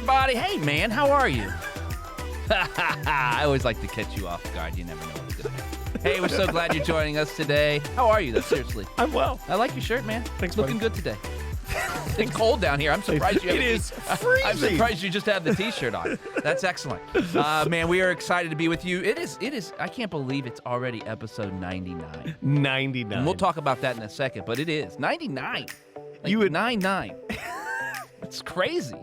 everybody. Hey, man, how are you? I always like to catch you off guard. You never know what's going to happen. Hey, we're so glad you're joining us today. How are you, though? Seriously. I'm well. I like your shirt, man. Thanks, Looking buddy. good today. It's cold down here. I'm surprised you have It is freezing. I'm surprised you just have the T-shirt on. That's excellent. Man, we are excited to be with you. It is. I can't believe it's already episode 99. 99. And we'll talk about that in a second, but it is 99. Like You would 99. It's crazy.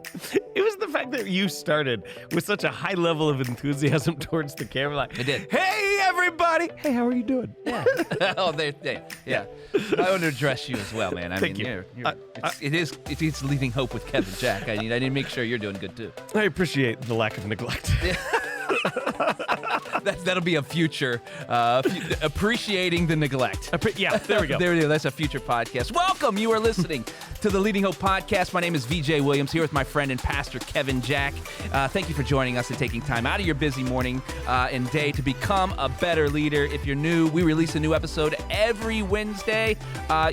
It was the fact that you started with such a high level of enthusiasm towards the camera. Like, I did. Hey, everybody. Hey, how are you doing? Yeah. Oh, yeah. I want to address you as well, man. Thank you. It is leading hope with Kevin Jack. I need to make sure you're doing good too. I appreciate the lack of neglect. That'll be a future appreciating the neglect. Yeah, there we go. There we go. That's a future podcast. Welcome. You are listening to the Leading Hope Podcast. My name is VJ Williams, here with my friend and pastor Kevin Jack. Thank you for joining us and taking time out of your busy morning and day to become a better leader. If you're new, we release a new episode every Wednesday.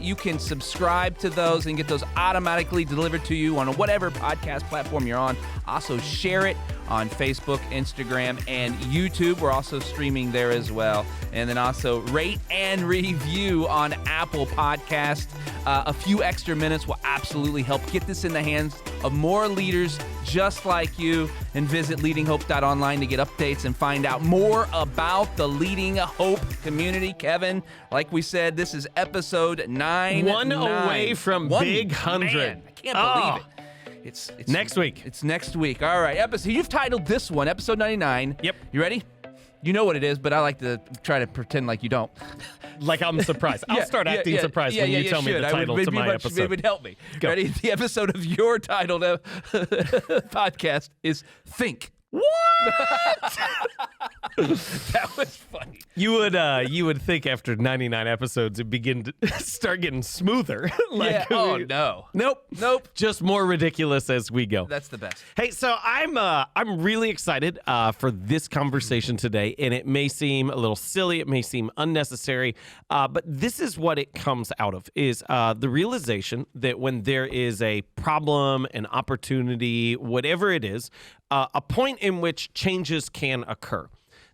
You can subscribe to those and get those automatically delivered to you on whatever podcast platform you're on. Also, share it on Facebook, Instagram, and YouTube. We're also streaming there as well. And then also rate and review on Apple Podcast. A few extra minutes will absolutely help get this in the hands of more leaders just like you. And visit leadinghope.online to get updates and find out more about the Leading Hope community. Kevin, like we said, this is episode 9. One away from Big 100. Man, I can't believe it. It's next week. It's next week. All right. You've titled this one, episode 99. Yep. You ready? You know what it is, but I like to try to pretend like you don't. Like I'm surprised. I'll start acting surprised when you tell me the title to my episode. It would help me. Go. Ready? The episode of your titled podcast is Think. What? That was funny. You would think after 99 episodes it'd begin to start getting smoother. Oh no. Nope. Just more ridiculous as we go. That's the best. Hey, so I'm really excited for this conversation today, and it may seem a little silly, it may seem unnecessary, but this is what it comes out of, is the realization that when there is a problem, an opportunity, whatever it is, a point in which changes can occur.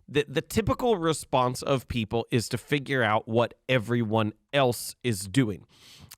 The typical response of people is to figure out what everyone else is doing.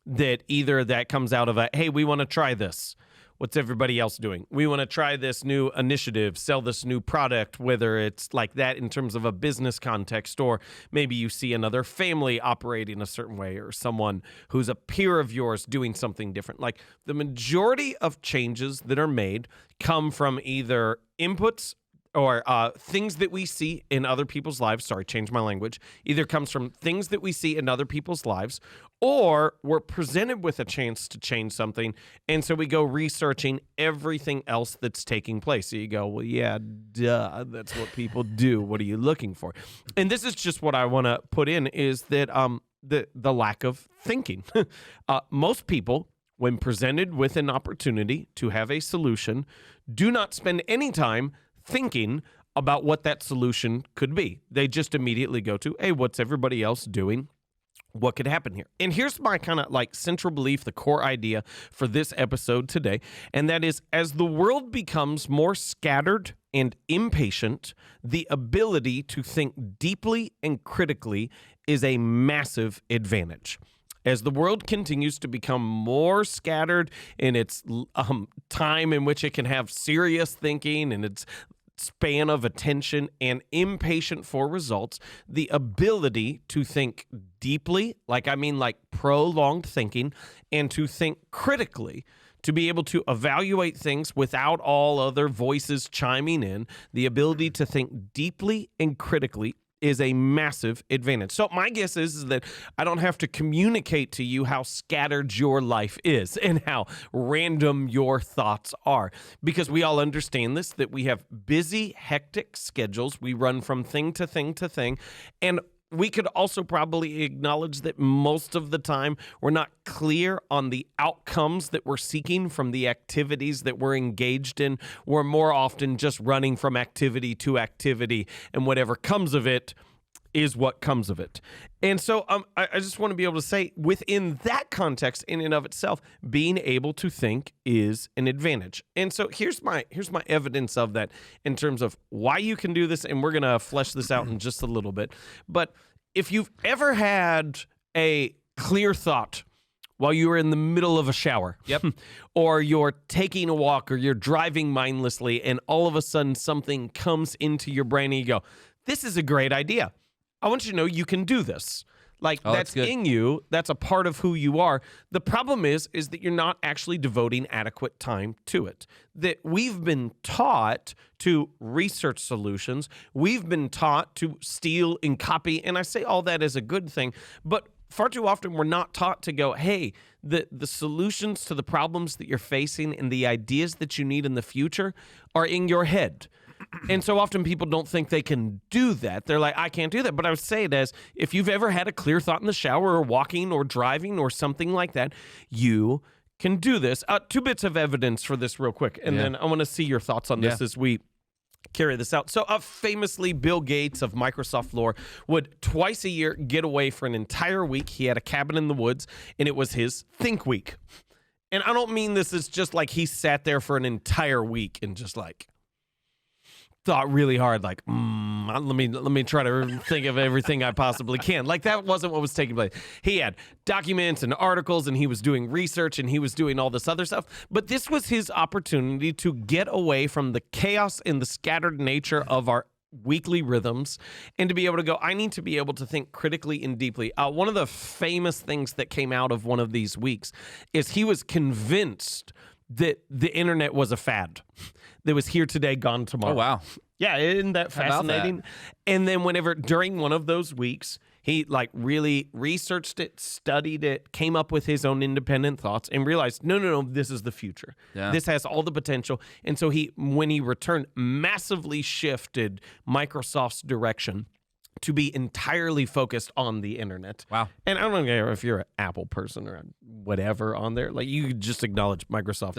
That either that comes out of a, hey, we want to try this. What's everybody else doing? We want to try this new initiative, sell this new product, whether it's like that in terms of a business context, or maybe you see another family operating a certain way, or someone who's a peer of yours doing something different. Like the majority of changes that are made come from either inputs or things that we see in other people's lives. Sorry, change my language. Either comes from things that we see in other people's lives, or we're presented with a chance to change something, and so we go researching everything else that's taking place. So you go, well, yeah, duh, that's what people do. What are you looking for? And this is just what I want to put in, is that the lack of thinking. Most people, when presented with an opportunity to have a solution, do not spend any time thinking about what that solution could be. They just immediately go to, hey, what's everybody else doing? What could happen here? And here's my kind of like central belief, the core idea for this episode today, and that is, as the world becomes more scattered and impatient, the ability to think deeply and critically is a massive advantage. As the world continues to become more scattered in its time in which it can have serious thinking and its span of attention and impatient for results, the ability to think deeply, like prolonged thinking, and to think critically, to be able to evaluate things without all other voices chiming in, the ability to think deeply and critically is a massive advantage. So my guess is that I don't have to communicate to you how scattered your life is and how random your thoughts are, because we all understand this, that we have busy, hectic schedules. We run from thing to thing to thing, and we could also probably acknowledge that most of the time we're not clear on the outcomes that we're seeking from the activities that we're engaged in. We're more often just running from activity to activity, and whatever comes of it is what comes of it. And so I just want to be able to say within that context in and of itself, being able to think is an advantage. And so here's my evidence of that in terms of why you can do this. And we're going to flesh this out in just a little bit. But if you've ever had a clear thought while you were in the middle of a shower, or you're taking a walk, or you're driving mindlessly, and all of a sudden something comes into your brain and you go, this is a great idea. I want you to know you can do this. Like, that's in you. That's a part of who you are. The problem is that you're not actually devoting adequate time to it. That we've been taught to research solutions. We've been taught to steal and copy. And I say all that as a good thing, but far too often we're not taught to go, hey, the solutions to the problems that you're facing and the ideas that you need in the future are in your head. And so often people don't think they can do that. They're like, I can't do that. But I would say it as, if you've ever had a clear thought in the shower or walking or driving or something like that, you can do this. 2 bits of evidence for this real quick. And then I want to see your thoughts on this as we carry this out. So famously, Bill Gates of Microsoft lore would twice a year get away for an entire week. He had a cabin in the woods, and it was his Think Week. And I don't mean this as just like he sat there for an entire week and just like thought really hard, like, let me try to think of everything I possibly can. Like, that wasn't what was taking place. He had documents and articles, and he was doing research, and he was doing all this other stuff. But this was his opportunity to get away from the chaos and the scattered nature of our weekly rhythms and to be able to go, I need to be able to think critically and deeply. One of the famous things that came out of one of these weeks is he was convinced that the internet was a fad that was here today, gone tomorrow. Oh, wow. Yeah, isn't that fascinating? And then whenever, during one of those weeks, he like really researched it, studied it, came up with his own independent thoughts and realized, no, this is the future. Yeah. This has all the potential. And so when he returned, massively shifted Microsoft's direction to be entirely focused on the internet. Wow. And I don't care if you're an Apple person or whatever on there. Like, you just acknowledge Microsoft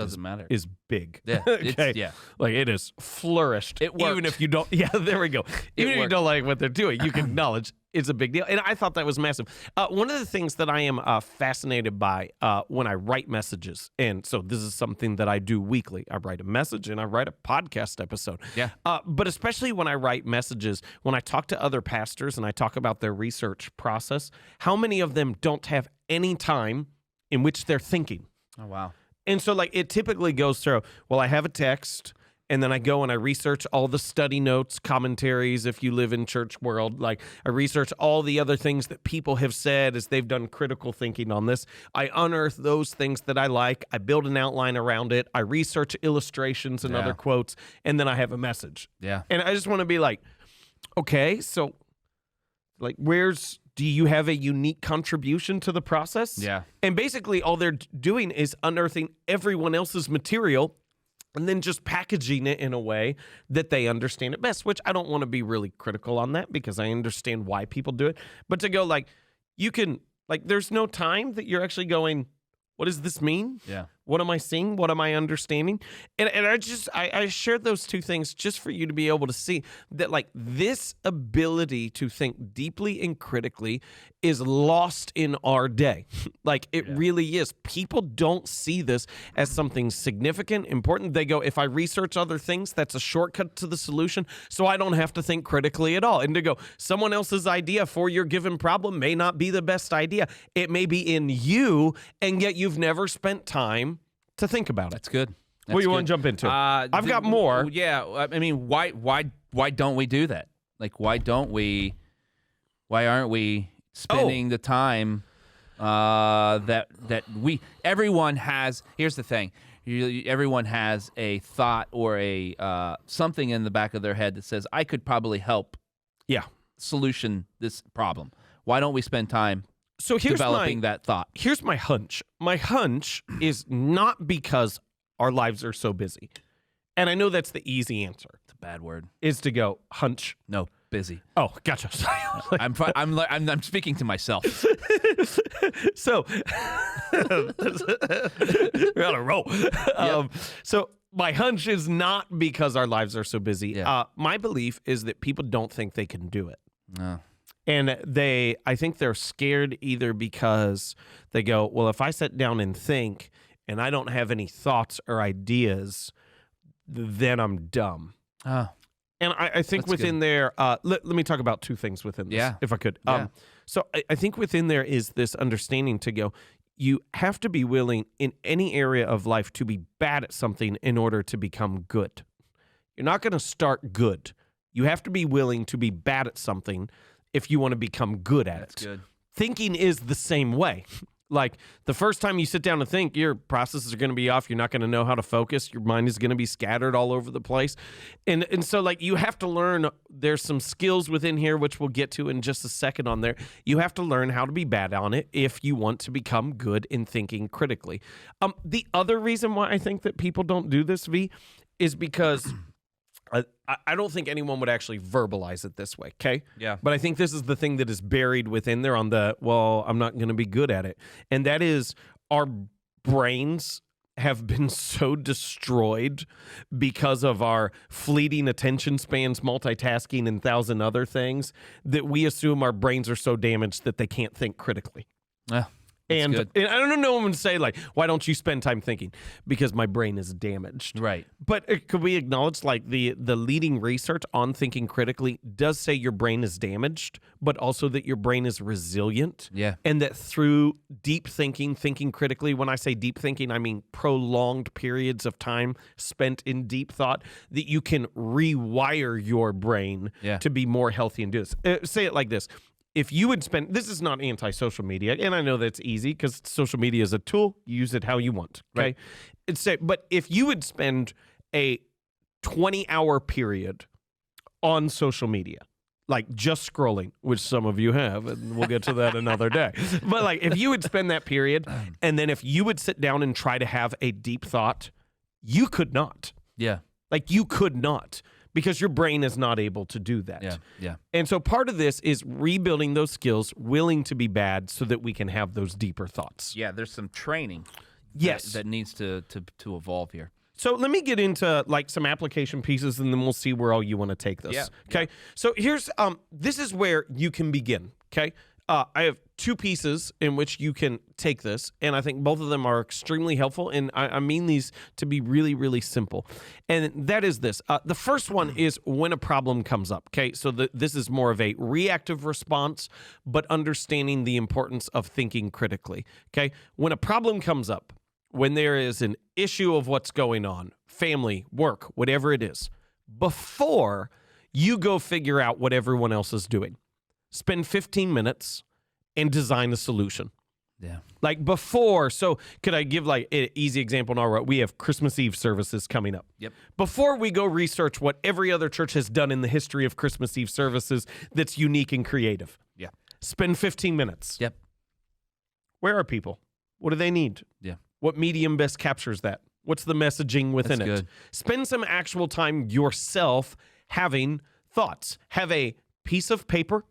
is big. Yeah. Okay. Like, it has flourished. It worked. Even if you don't, there we go. Even if you don't like what they're doing, you can acknowledge it's a big deal. And I thought that was massive. One of the things that I am fascinated by when I write messages, and so this is something that I do weekly. I write a message and I write a podcast episode. Yeah. But especially when I write messages, when I talk to other pastors and I talk about their research process, how many of them don't have any time in which they're thinking? Oh, wow. And so, like, it typically goes through, well, I have a text, and then I go and I research all the study notes, commentaries, if you live in church world. Like, I research all the other things that people have said as they've done critical thinking on this. I unearth those things that I like. I build an outline around it. I research illustrations and other quotes, and then I have a message. Yeah. And I just want to be like, okay, so, like, do you have a unique contribution to the process? Yeah. And basically all they're doing is unearthing everyone else's material and then just packaging it in a way that they understand it best, which I don't want to be really critical on that because I understand why people do it. But to go, like, you can, like, there's no time that you're actually going, what does this mean? Yeah. What am I seeing? What am I understanding? And I shared those two things just for you to be able to see that, like, this ability to think deeply and critically is lost in our day. Like, it really is. People don't see this as something significant, important. They go, if I research other things, that's a shortcut to the solution, so I don't have to think critically at all. And to go, someone else's idea for your given problem may not be the best idea. It may be in you, and yet you've never spent time to think about it. That's good. What do you want to jump into? I've got more. Yeah, I mean, why don't we do that? Like, why aren't we spending the time that everyone has? Here's the thing: everyone has a thought or a something in the back of their head that says, "I could probably help." Solution this problem. Why don't we spend time? So here's developing that thought. Here's my hunch. My hunch is not because our lives are so busy. And I know that's the easy answer. It's a bad word. Is to go on No, busy. Oh, gotcha. I'm speaking to myself. So we're on a roll. So my hunch is not because our lives are so busy. My belief is that people don't think they can do it. No. And I think they're scared either because they go, well, if I sit down and think and I don't have any thoughts or ideas, then I'm dumb. Oh. And I think That's within good. there, let me talk about two things within this, Yeah. if I could. Yeah. So I think within there is this understanding to go, you have to be willing in any area of life to be bad at something in order to become good. You're not going to start good. You have to be willing to be bad at something if you want to become good at That's it. good. Thinking is the same way. Like the first time you sit down to think, your processes are going to be off. You're not going to know how to focus. Your mind is going to be scattered all over the place. And so like you have to learn, there's some skills within here, which we'll get to in just a second on there. You have to learn how to be bad on it if you want to become good in thinking critically. The other reason why I think that people don't do this, V, is because I don't think anyone would actually verbalize it this way, okay? Yeah. But I think this is the thing that is buried within there on the, well, I'm not going to be good at it. And that is our brains have been so destroyed because of our fleeting attention spans, multitasking, and 1,000 other things that we assume our brains are so damaged that they can't think critically. And good. I don't know when to say, like, why don't you spend time thinking? Because my brain is damaged. Right. But could we acknowledge, like, the leading research on thinking critically does say your brain is damaged, but also that your brain is resilient. Yeah. And that through deep thinking, thinking critically, when I say deep thinking, I mean prolonged periods of time spent in deep thought, that you can rewire your brain to be more healthy and do this. Say it like this. If you would spend, this is not anti-social media, and I know that's easy because social media is a tool. You use it how you want, okay? Right. But if you would spend a 20-hour period on social media, like just scrolling, which some of you have, and we'll get to that another day. But like if you would spend that period, and then if you would sit down and try to have a deep thought, you could not. Yeah. Like you could not. Because your brain is not able to do that. Yeah. And so part of this is rebuilding those skills, willing to be bad so that we can have those deeper thoughts. Yeah, there's some training Yes. that needs to evolve here. So let me get into like some application pieces and then we'll see where all you want to take this. Yeah. Okay. So here's, this is where you can begin. Okay. I have two pieces in which you can take this, and I think both of them are extremely helpful, and I mean these to be really, really simple. And that is this. The first one is when a problem comes up, okay? So this is more of a reactive response, but understanding the importance of thinking critically, okay? When a problem comes up, when there is an issue of what's going on, family, work, whatever it is, before you go figure out what everyone else is doing, spend 15 minutes and design a solution. Yeah. Like before, so could I give like an easy example now? We have Christmas Eve services coming up. Yep. Before we go research what every other church has done in the history of Christmas Eve services that's unique and creative. Yeah. Spend 15 minutes. Yep. Where are people? What do they need? Yeah. What medium best captures that? What's the messaging within That's it? good. Spend some actual time yourself having thoughts. Have a piece of paper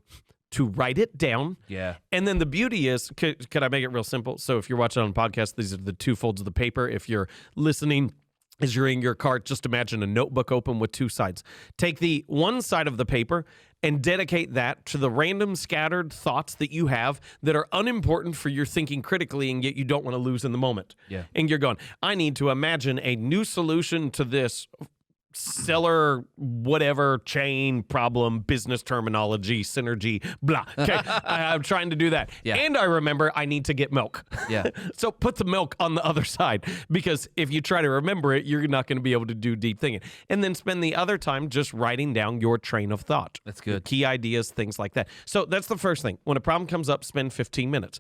to write it down. Yeah. And then the beauty is, could I make it real simple? So if you're watching on a podcast, these are the two folds of the paper. If you're listening as you're in your car, just imagine a notebook open with two sides. Take the one side of the paper and dedicate that to the random scattered thoughts that you have that are unimportant for your thinking critically and yet you don't want to lose in the moment. Yeah. And you're going, I need to imagine a new solution to this seller, whatever, chain, problem, business terminology, synergy, blah. Okay, I'm trying to do that. Yeah. And I remember I need to get milk. Yeah. So put the milk on the other side, because if you try to remember it, you're not going to be able to do deep thinking. And then spend the other time just writing down your train of thought. That's good. Key ideas, things like that. So that's the first thing. When a problem comes up, spend 15 minutes.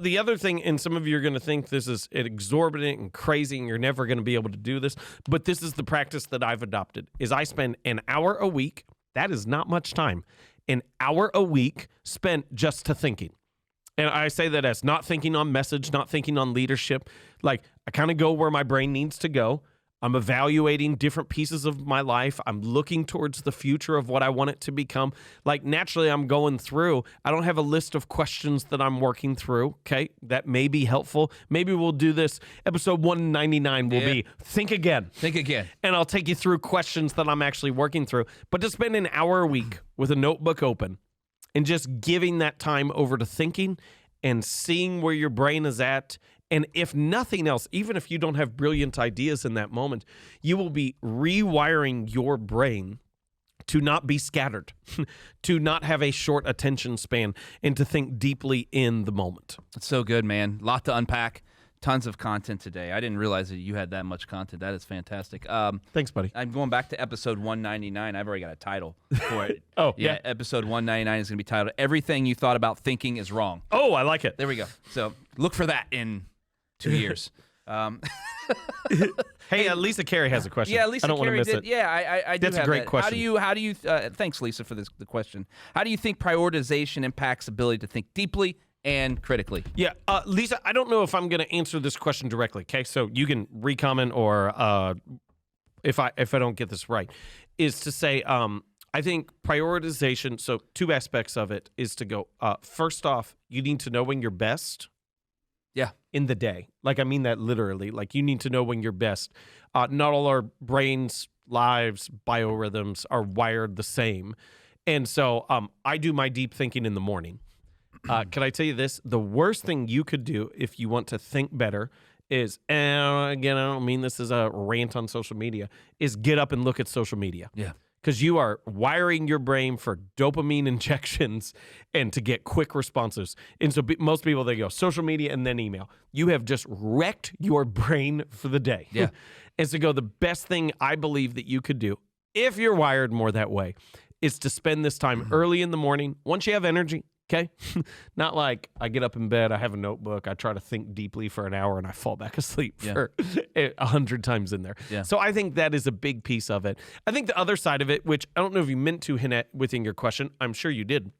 The other thing, and some of you are going to think this is exorbitant and crazy and you're never going to be able to do this, but this is the practice that I've adopted, is I spend an hour a week. That is not much time. An hour a week spent just to thinking. And I say that as not thinking on message, not thinking on leadership. Like I kind of go where my brain needs to go. I'm evaluating different pieces of my life. I'm looking towards the future of what I want it to become. Like naturally, I'm going through. I don't have a list of questions that I'm working through. Okay, that may be helpful. Maybe we'll do this. Episode 199 will be Think Again. Think again. And I'll take you through questions that I'm actually working through. But to spend an hour a week with a notebook open and just giving that time over to thinking and seeing where your brain is at. And if nothing else, even if you don't have brilliant ideas in that moment, you will be rewiring your brain to not be scattered, to not have a short attention span, and to think deeply in the moment. It's so good, man. Lot to unpack. Tons of content today. I didn't realize that you had that much content. That is fantastic. Thanks, buddy. I'm going back to episode 199. I've already got a title for it. Oh, yeah. Episode 199 is going to be titled, Everything You Thought About Thinking is Wrong. Oh, I like it. There we go. So look for that in 2 years. Hey, Lisa Carey has a question. Yeah, Lisa I don't want to Carey miss did. it. Yeah, I do That's a have great that. question. How do you? Thanks, Lisa, for the question. How do you think prioritization impacts ability to think deeply and critically? Yeah, Lisa, I don't know if I'm going to answer this question directly. Okay, so you can re-comment, or if I don't get this right, is to say I think prioritization. So 2 aspects of it is to go. First off, you need to know when you're best. Yeah. In the day. Like, I mean that literally. Like, you need to know when you're best. Not all our brains, lives, biorhythms are wired the same. And so I do my deep thinking in the morning. Can I tell you this? The worst thing you could do if you want to think better is, again, I don't mean this as a rant on social media, is get up and look at social media. Yeah. Because you are wiring your brain for dopamine injections and to get quick responses. And so most people, they go social media and then email. You have just wrecked your brain for the day. Yeah. And so the best thing I believe that you could do, if you're wired more that way, is to spend this time early in the morning, once you have energy. Okay? Not like I get up in bed, I have a notebook, I try to think deeply for an hour, and I fall back asleep for 100 times in there. Yeah. So I think that is a big piece of it. I think the other side of it, which I don't know if you meant to hint at within your question, I'm sure you did,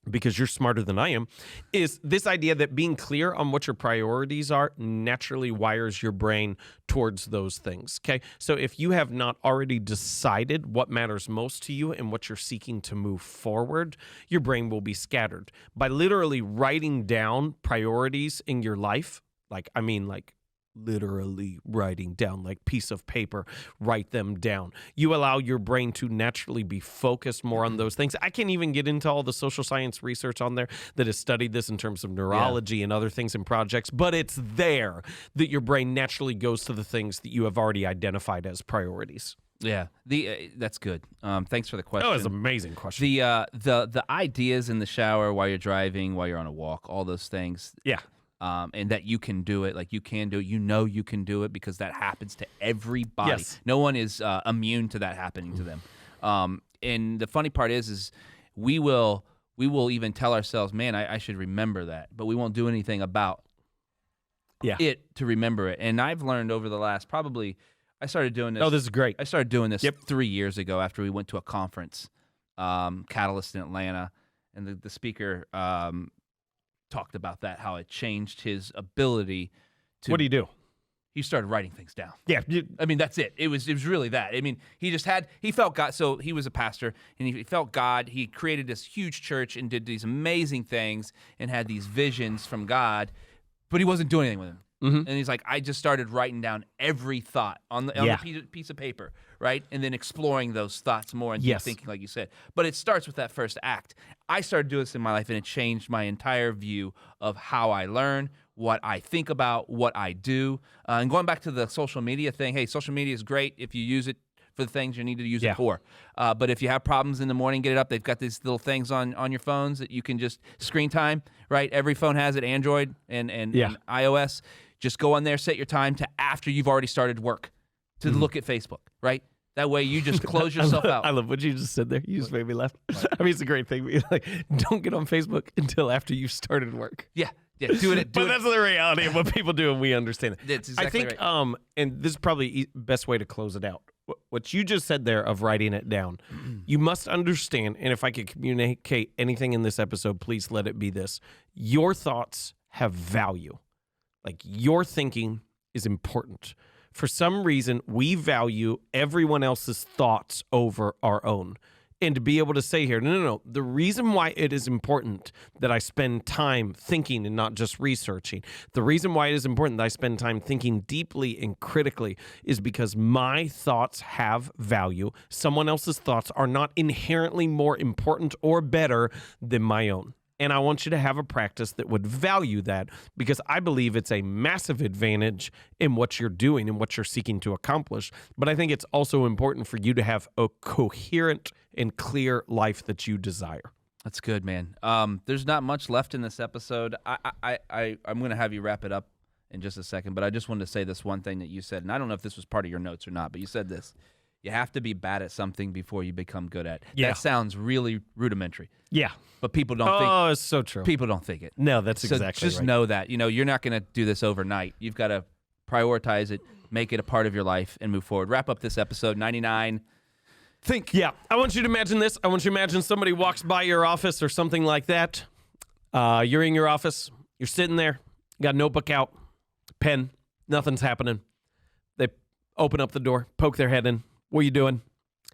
because you're smarter than I am, is this idea that being clear on what your priorities are naturally wires your brain towards those things, okay? So if you have not already decided what matters most to you and what you're seeking to move forward, your brain will be scattered. By literally writing down priorities in your life, like literally writing down, like piece of paper, write them down. You allow your brain to naturally be focused more on those things. I can't even get into all the social science research on there that has studied this in terms of neurology and other things and projects, but it's there that your brain naturally goes to the things that you have already identified as priorities. Yeah, that's good. Thanks for the question. That was an amazing question. The ideas in the shower, while you're driving, while you're on a walk, all those things. Yeah. And that you can do it, like you can do it. You know you can do it because that happens to everybody. Yes. No one is immune to that happening to them. And the funny part is we will even tell ourselves, man, I should remember that, but we won't do anything about it to remember it. And I've learned over the last I started doing this. Oh, this is great. I started doing this 3 years ago after we went to a conference, Catalyst in Atlanta, and the speaker talked about that, how it changed his ability to. What do you do? He started writing things down. Yeah. I mean, that's it. It was really that. I mean, he felt God. So he was a pastor, and he felt God. He created this huge church and did these amazing things and had these visions from God, but he wasn't doing anything with them. Mm-hmm. And he's like, I just started writing down every thought on the piece of paper, right? And then exploring those thoughts more and thinking, like you said. But it starts with that first act. I started doing this in my life, and it changed my entire view of how I learn, what I think about, what I do. And going back to the social media thing, hey, social media is great if you use it for the things you need to use it for. But if you have problems in the morning, get it up. They've got these little things on your phones that you can just screen time, right? Every phone has it, Android and iOS. Just go on there, set your time to after you've already started work to look at Facebook, right? That way you just close yourself out. I love what you just said there. You just made me laugh. I mean, it's a great thing. But like, don't get on Facebook until after you've started work. Yeah, do it. But that's the reality of what people do, and we understand it. That's exactly I think, right. and this is probably the best way to close it out. What you just said there of writing it down, you must understand, and if I could communicate anything in this episode, please let it be this. Your thoughts have value. Like, your thinking is important. For some reason, we value everyone else's thoughts over our own. and to be able to say here, no. The reason why it is important that I spend time thinking and not just researching, the reason why it is important that I spend time thinking deeply and critically is because my thoughts have value. Someone else's thoughts are not inherently more important or better than my own. And I want you to have a practice that would value that, because I believe it's a massive advantage in what you're doing and what you're seeking to accomplish. But I think it's also important for you to have a coherent and clear life that you desire. That's good, man. There's not much left in this episode. I'm going to have you wrap it up in just a second, but I just wanted to say this one thing that you said, and I don't know if this was part of your notes or not, but you said this. You have to be bad at something before you become good at it. Yeah. That sounds really rudimentary. Yeah. But people don't think. Oh, it's so true. People don't think it. No, that's So exactly just right. know that. You're not going to do this overnight. You've got to prioritize it, make it a part of your life, and move forward. Wrap up this episode 99. Think. Yeah, I want you to imagine this. I want you to imagine somebody walks by your office or something like that. You're in your office. You're sitting there. You got a notebook out, pen. Nothing's happening. They open up the door, poke their head in. What are you doing?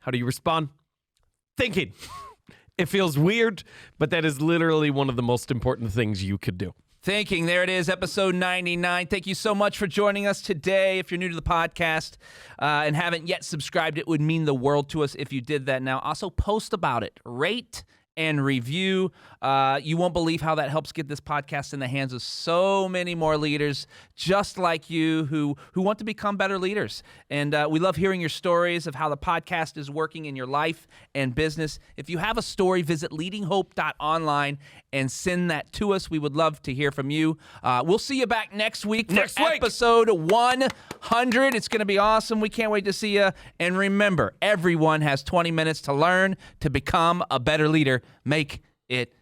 How do you respond? Thinking. It feels weird, but that is literally one of the most important things you could do. Thinking. There it is, episode 99. Thank you so much for joining us today. If you're new to the podcast and haven't yet subscribed, it would mean the world to us if you did that now. Also, post about it. Rate and review. You won't believe how that helps get this podcast in the hands of so many more leaders just like you who want to become better leaders. And we love hearing your stories of how the podcast is working in your life and business. If you have a story, visit leadinghope.online and send that to us. We would love to hear from you. We'll see you back next week for episode 100. It's going to be awesome. We can't wait to see you. And remember, everyone has 20 minutes to learn to become a better leader. Make it